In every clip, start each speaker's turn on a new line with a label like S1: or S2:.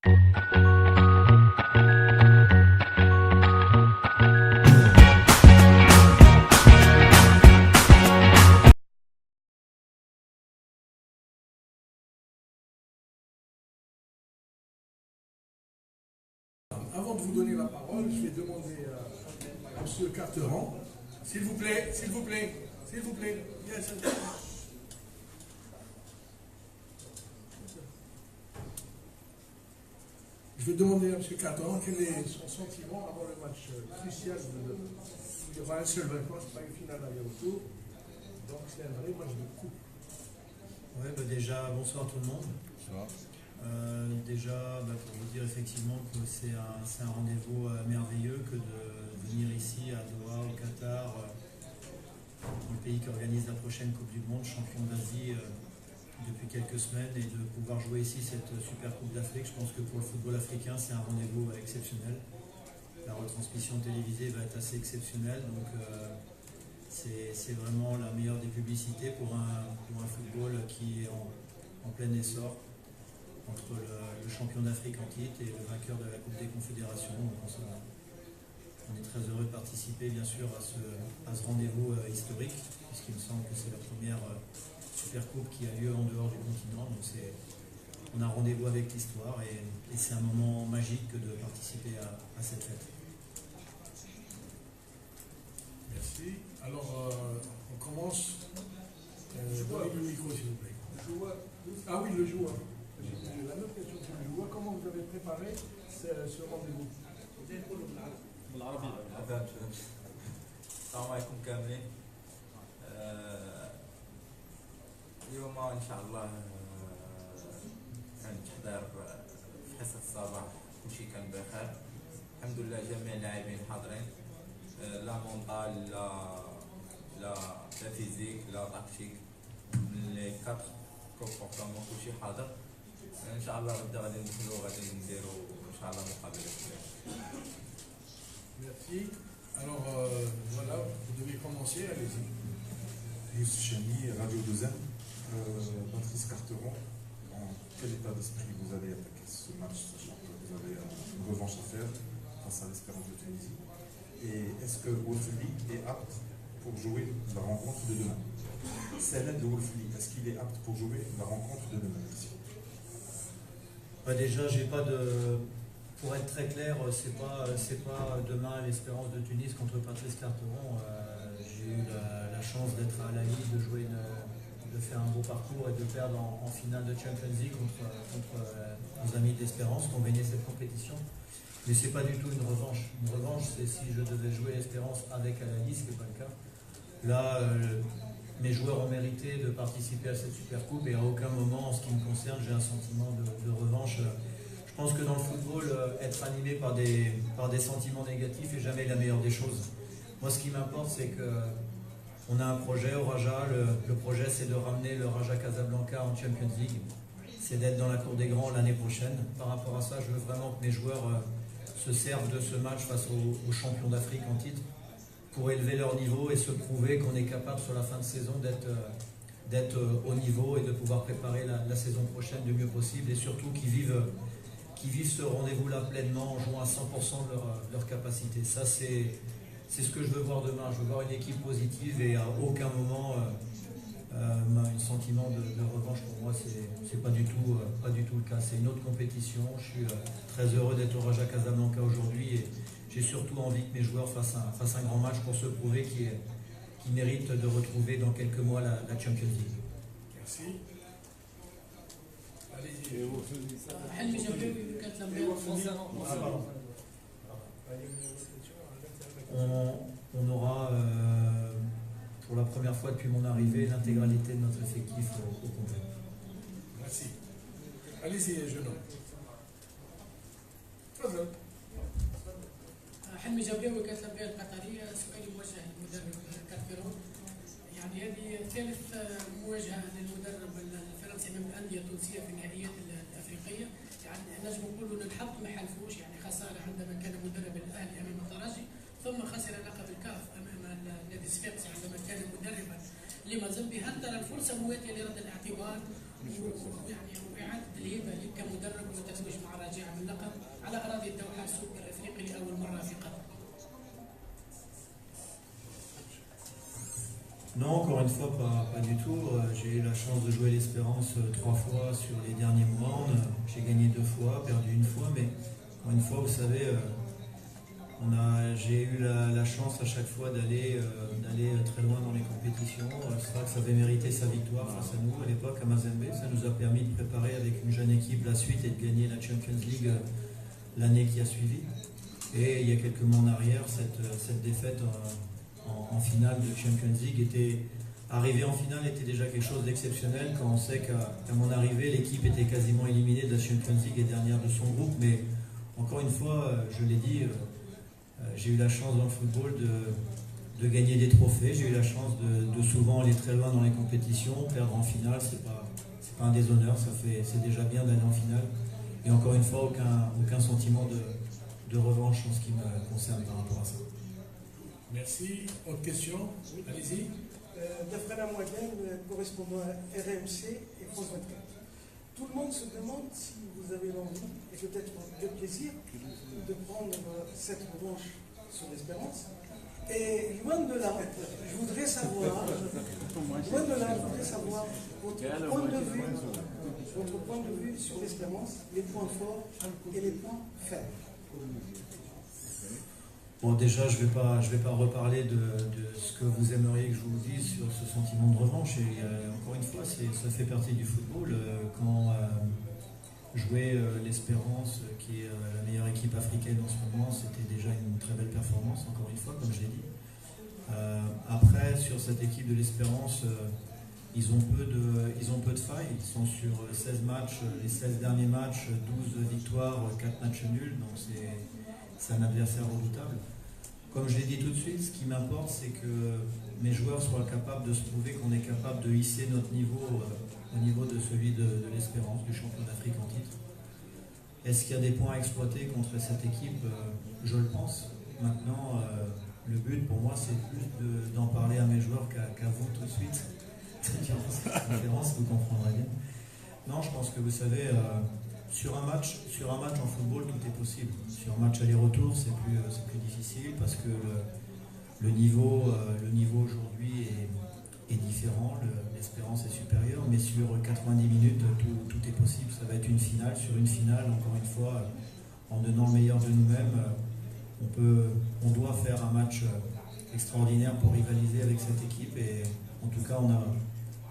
S1: Avant de vous donner la parole, je vais demander à M. Carteran, s'il vous plaît, s'il vous plaît, s'il vous plaît. Yes. Je vais demander à M. Carteran quel est son sentiment avant le match crucial. Il y aura un seul vainqueur, ce n'est pas une finale aller-retour. Donc c'est un vrai match de coupe.
S2: Ouais, déjà, bonsoir tout le monde. Bonsoir. Pour vous dire effectivement que c'est un rendez-vous merveilleux que de venir ici à Doha, au Qatar, le pays qui organise la prochaine Coupe du Monde, champion d'Asie depuis quelques semaines, et de pouvoir jouer ici cette super Coupe d'Afrique. Je pense que pour le football africain, c'est un rendez-vous exceptionnel. La retransmission télévisée va être assez exceptionnelle, donc c'est vraiment la meilleure des publicités pour un football qui est en plein essor, entre le champion d'Afrique en titre et le vainqueur de la Coupe des Confédérations. Donc on est très heureux de participer bien sûr à ce rendez-vous historique, puisqu'il me semble que c'est la première Super Coupe qui a lieu en dehors du continent. Donc on a un rendez-vous avec l'histoire et c'est un moment magique que de participer à cette fête.
S1: Merci. Alors, on commence. Donnez le micro s'il vous plaît. Le joueur. Ah oui, le joueur. La même question sur le joueur. Comment vous avez préparé ce rendez-vous?
S3: بالعربي السلام عليكم كاملين. اليوم ان شاء الله نحضر في حصة الصباح كلشي كان بخير الحمد لله. جميع اللاعبين حاضرين، لا مونطال لا فيزيك لا تاكتيك، من لي 4 كومبورتمون كلشي حاضر. ان شاء الله غدا غادي ندخلوا غادي نديروا ان شاء الله مقابله.
S1: Merci. Alors, voilà, vous devez commencer, allez-y.
S4: Youssef Chami, Radio 2M, Patrice Carteron, en quel état d'esprit vous allez attaquer ce match, sachant que vous avez une revanche à faire face à l'Espérance de Tunisie? Et est-ce que Wolfli est apte pour jouer la rencontre de demain? Celle de Wolfli, est-ce qu'il est apte pour jouer la rencontre de demain?
S2: Déjà, j'ai pas de... Pour être très clair, c'est pas demain l'Espérance de Tunis contre Patrice Carteron. J'ai eu la chance d'être à La Ligue, de faire un beau parcours et de perdre en finale de Champions League contre nos amis d'Espérance qui ont gagné cette compétition. Mais c'est pas du tout une revanche. Une revanche, c'est si je devais jouer l'Espérance avec Al-Ahly, ce qui n'est pas le cas. Là, mes joueurs ont mérité de participer à cette super coupe et à aucun moment, en ce qui me concerne, j'ai un sentiment de revanche. Je pense que dans le football, être animé par des sentiments négatifs n'est jamais la meilleure des choses. Moi, ce qui m'importe, c'est qu'on a un projet au Raja. Le projet, c'est de ramener le Raja Casablanca en Champions League. C'est d'être dans la cour des grands l'année prochaine. Par rapport à ça, je veux vraiment que mes joueurs se servent de ce match face aux champions d'Afrique en titre pour élever leur niveau et se prouver qu'on est capable sur la fin de saison d'être au niveau et de pouvoir préparer la saison prochaine du mieux possible, et surtout qu'ils vivent ce rendez-vous-là pleinement en jouant à 100% de leur capacité. Ça, c'est ce que je veux voir demain. Je veux voir une équipe positive et à aucun moment un sentiment de revanche. Pour moi, c'est pas du tout le cas. C'est une autre compétition. Je suis très heureux d'être au Raja Casablanca aujourd'hui et j'ai surtout envie que mes joueurs fassent un grand match pour se prouver qu'ils méritent de retrouver dans quelques mois la Champions League.
S1: Merci.
S2: On aura, pour la première fois depuis mon arrivée, l'intégralité de notre effectif au complet.
S1: Merci. Allez-y, jeune homme. تفضل.
S5: حلمي جبري وكالة الأنبياء القطرية. سؤالي موجه للمدرب كارتيرون. يعني هذه ثالث مواجهة للمدرب الفرنسي أمام الأندية التونسية في النهائيات الأفريقية. يعني نجم نقولوا أن الحظ ما حالفوش، يعني خسارة عندما كان مدرب الأهلي أمام الترجي، ثم خسر لقب الكاف أمام نادي صفاقسي عندما كان مدربا لمازيمبي. هل ترى الفرصة مواتية لرد الاعتبار وإعادة الهيبة كمدرب وتتويج مع الرجاء
S2: Non, encore une fois, pas du tout. J'ai eu la chance de jouer l'Espérance 3 fois sur les derniers mois. J'ai gagné 2 fois, perdu 1 fois, mais encore une fois, vous savez, j'ai eu la chance à chaque fois d'aller très loin dans les compétitions. C'est vrai que ça avait mérité sa victoire face à nous à l'époque à Mazembe. Ça nous a permis de préparer avec une jeune équipe la suite et de gagner la Champions League l'année qui a suivi. Et il y a quelques mois en arrière, cette défaite en finale de Champions League arriver en finale était déjà quelque chose d'exceptionnel quand on sait qu'à mon arrivée, l'équipe était quasiment éliminée de la Champions League et dernière de son groupe. Mais encore une fois, je l'ai dit, j'ai eu la chance dans le football de gagner des trophées. J'ai eu la chance de souvent aller très loin dans les compétitions. Perdre en finale, c'est pas un déshonneur, c'est déjà bien d'aller en finale. Et encore une fois, aucun sentiment de revanche en ce qui me concerne par rapport à ça.
S1: Merci. Autre question? Allez-y.
S6: D'après la moyenne, correspondant à RMC et France 24. Tout le monde se demande si vous avez l'envie et peut-être le plaisir de prendre cette revanche sur l'Espérance. Et loin de là, je voudrais savoir votre point de vue sur l'Espérance, les points forts et les points faibles.
S2: Bon, déjà, je vais pas reparler de ce que vous aimeriez que je vous dise sur ce sentiment de revanche. Et encore une fois, ça fait partie du football. Quand jouer l'Espérance, qui est la meilleure équipe africaine en ce moment, c'était déjà une très belle performance, encore une fois, comme je l'ai dit. Après, sur cette équipe de l'Espérance, ils ont peu de failles. Ils sont sur 16 matchs, les 16 derniers matchs, 12 victoires, 4 matchs nuls. Donc c'est un adversaire redoutable. Comme je l'ai dit tout de suite, ce qui m'importe, c'est que mes joueurs soient capables de se prouver qu'on est capable de hisser notre niveau au niveau de celui de l'Espérance, du champion d'Afrique en titre. Est-ce qu'il y a des points à exploiter contre cette équipe? Je le pense. Maintenant, le but pour moi, c'est plus d'en parler à mes joueurs qu'à vous tout de suite. Durant cette conférence, vous comprendrez bien. Non, je pense que vous savez, sur un match en football, tout est possible. Sur un match aller-retour, c'est plus difficile parce que le niveau aujourd'hui est différent. L'Espérance est supérieure, mais sur 90 minutes, tout est possible. Ça va être une finale. Sur une finale, encore une fois, en donnant le meilleur de nous-mêmes, on doit faire un match extraordinaire pour rivaliser avec cette équipe. Et en tout cas,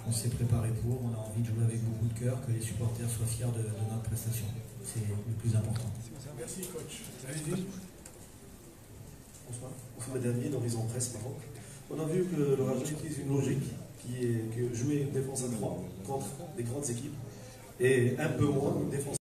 S2: on s'est préparé pour, on a envie de jouer avec beaucoup de cœur, que les supporters soient fiers de notre prestation. C'est le plus important.
S1: Merci, coach. Allez-y.
S7: Bonsoir. Mohamed Dernier d'Horizon Presse Maroc. On a vu que le Raja utilise une logique qui est que jouer une défense à 3 contre des grandes équipes et un peu moins une défense